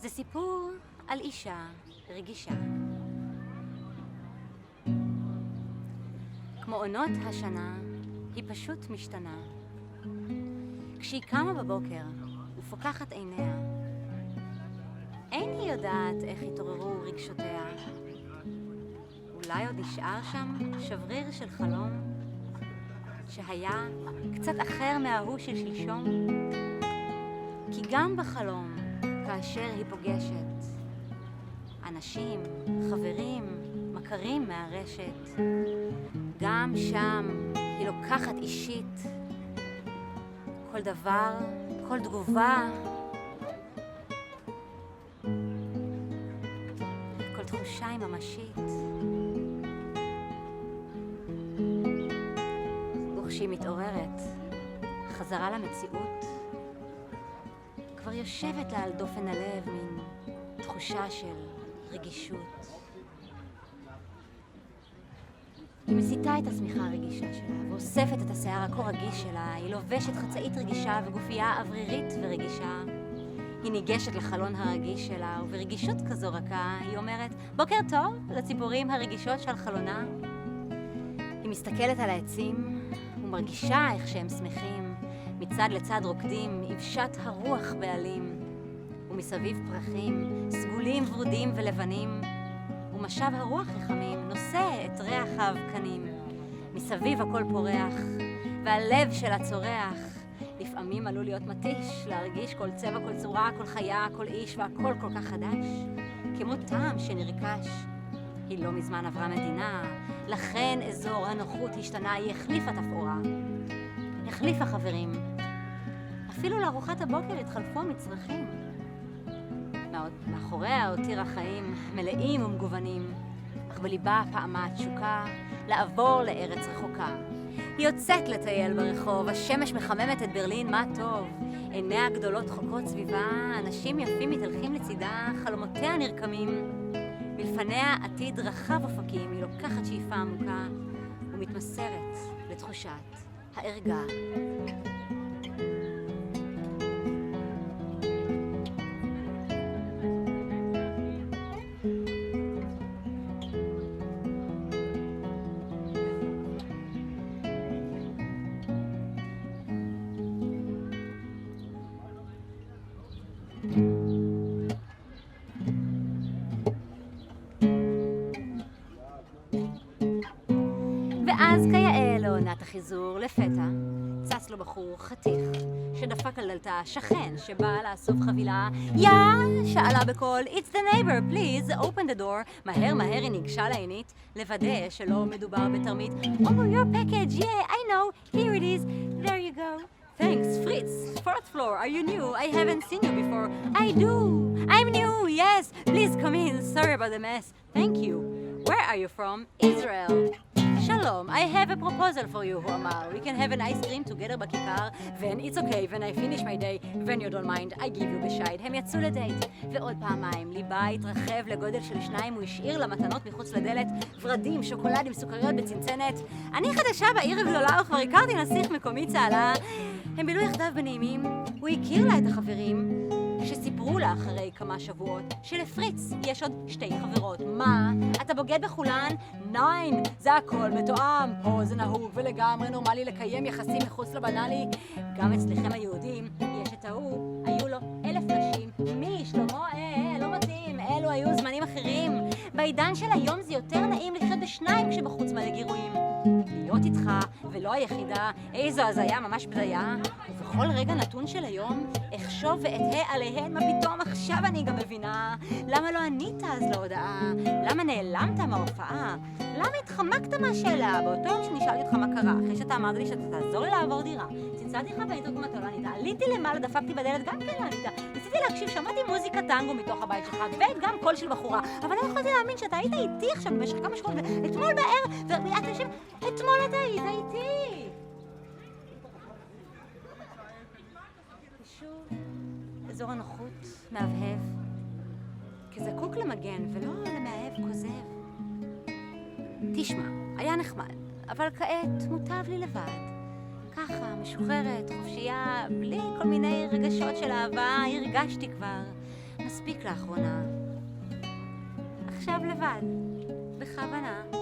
זה סיפור על אישה רגישה. כמו עונות השנה, היא פשוט משתנה. כשהיא קמה בבוקר ופוקחת עיניה, אין היא יודעת איך התעוררו רגשותיה. אולי עוד נשאר שם שבריר של חלום, שהיה קצת אחר מההוא של שלשום. כי גם בחלום, כאשר היא פוגשת אנשים, חברים, מכרים מהרשת, גם שם היא לוקחת אישית כל דבר, כל תגובה, כל תחושה היא ממשית. וכשהיא מתעוררת חזרה למציאות, כבר יושבת לה על דופן הלב מין תחושה של רגישות. היא מסיתה את השמיכה הרגישה שלה ואוספת את השיער הכה רגיש שלה. היא לובשת חצאית רגישה וגופייה אוורירית ורגישה. היא ניגשת לחלון הרגיש שלה, וברגישות כזו רכה היא אומרת בוקר טוב לציפורים הרגישות שעל חלונה. היא מסתכלת על העצים ומרגישה איך שהם שמחים. מצד לצד רוקדים יבשת הרוח בעלים, ומסביב פרחים סגולים ורודים ולבנים, ומשב הרוח רחמים נושא את ריח האבקנים. מסביב הכל פורח והלב שלה צורח. לפעמים עלול להיות מתיש להרגיש כל צבע, כל צורה, כל חיה, כל איש, והכל כל כך חדש, כמו טעם שנרכש. היא לא מזמן עברה מדינה, לכן אזור הנוחות השתנה. היא החליפה תפאורה, החליפה חברים, אפילו לארוחת הבוקר התחלפו המצרכים. מאחוריה הותירה חיים מלאים ומגוונים, אך בליבה פעמה תשוקה לעבור לארץ רחוקה. היא יוצאת לטייל ברחוב, השמש מחממת את ברלין, מה טוב. עיניה הגדולות חוקרות סביבה, אנשים יפים מתהלכים לצידה, חלומותיה נרקמים. מלפניה עתיד רחב אופקים, היא לוקחת שאיפה עמוקה ומתמסרת לתחושת הערגה. ואז כיאה לעונת החיזור, לפתע צץ לו בחור חתיך שדפק על דלתה שכן שבא לאסוף חבילה. יא! שאלה בקול, It's the neighbor, please open the door. מהר מהר היא ניגשה לעינית לוודא שלא מדובר בתרמית. Oh, your package, yeah, I know, here it is, there you go. Thanks, Fritz, fourth floor, are you new? I haven't seen you before. I do, I'm new, yes, please come in, sorry about the mess. Thank you. Where are you from? Israel. Shalom, I have a proposal for you, הוא אמר. We can have an ice cream together בכיכר, when it's okay, when I finish my day, when you don't mind, I give you בשייד. הם יצאו לדייט, ועוד פעמיים. ליבה התרחב לגודל של 2, הוא השאיר למתנות מחוץ לדלת, ורדים, שוקולדים, סוכריות בצנצנת. אני חדשה בעיר הגדולה, וכבר הכרתי נסיך מקומי צהלה. הם בילו יחדיו בנעימים, הוא הכיר לה את החברים, שסיפרו לה אחרי כמה שבועות שלפריץ יש עוד 2 חברות. מה? אתה בוגד בכולן? 9, זה הכל מתואם. פה זה נהוג ולגמרי נורמלי לקיים יחסים מחוץ לבנאלי. גם אצלכם היהודים יש את ההוא, היו לו 1,000 נשים. מי? שלמה? לא מתאים, אלו היו זמנים אחרים. בעידן של היום זה יותר נעים לחיות ב2 כשבחוץ מלא גירויים. להיות איתך ולא היחידה, איזו הזיה, ממש בדיה. ובכל רגע נתון של היום אחשוב ואתהה עליהן, מה פתאום עכשיו אני גם מבינה. למה לא ענית אז להודעה? למה נעלמת מההופעה? למה התחמקת מהשאלה באותו יום שנשאלתי אותך מה קרה? אחרי שאתה אמרת לי שאתה תעזור לי לעבור דירה, צלצלתי לך באינטרקום, אתה לא ענית, עליתי למעלה, דפקתי בדלת, גם כן לא ענית, ניסיתי להקשיב, שמעתי מוזיקה טנגו מתוך הבית שלך וגם קול של בחורה, אבל לא יכולתי להאמין שאתה היית איתי עכשיו במשך כמה שעות, אתמול בערב, ואת יושב, אתמול אתה היית איתי. ושוב, אזור הנוחות מהבהב, כזקוק למגן ולא למאהב כוזב. תשמע, היה נחמד, אבל כעת מוטב לי לבד. ככה, משוחררת, חופשייה, בלי כל מיני רגשות של אהבה, הרגשתי כבר. מספיק לאחרונה. עכשיו לבד, בכוונה.